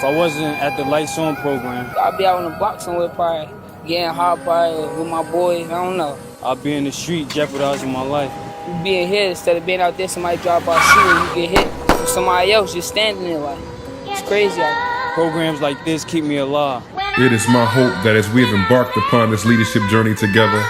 If I wasn't at the Lights On program, I'd be out on the block somewhere, probably getting hot, probably with my boys. I don't know. I'd be in the street jeopardizing my life. You being here instead of being out there, somebody drive by shooting, you get hit with somebody else just standing there like, it's crazy out there. Programs like this keep me alive. It is my hope that as we have embarked upon this leadership journey together,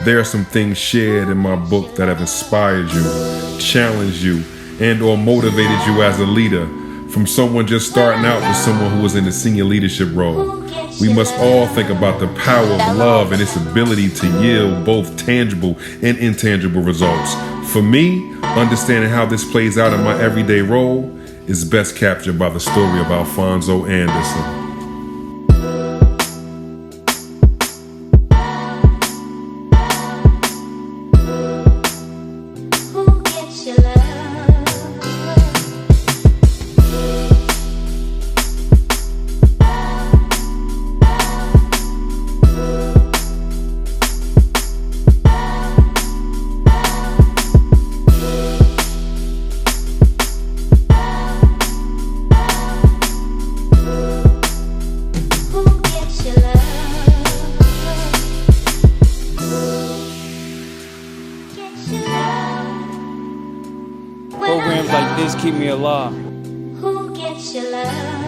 there are some things shared in my book that have inspired you, challenged you, and or motivated you as a leader, from someone just starting out to someone who is in a senior leadership role. We must all think about the power of love and its ability to yield both tangible and intangible results. For me, understanding how this plays out in my everyday role is best captured by the story of Alfonso Anderson. Programs like this keep me alive. Who gets your love?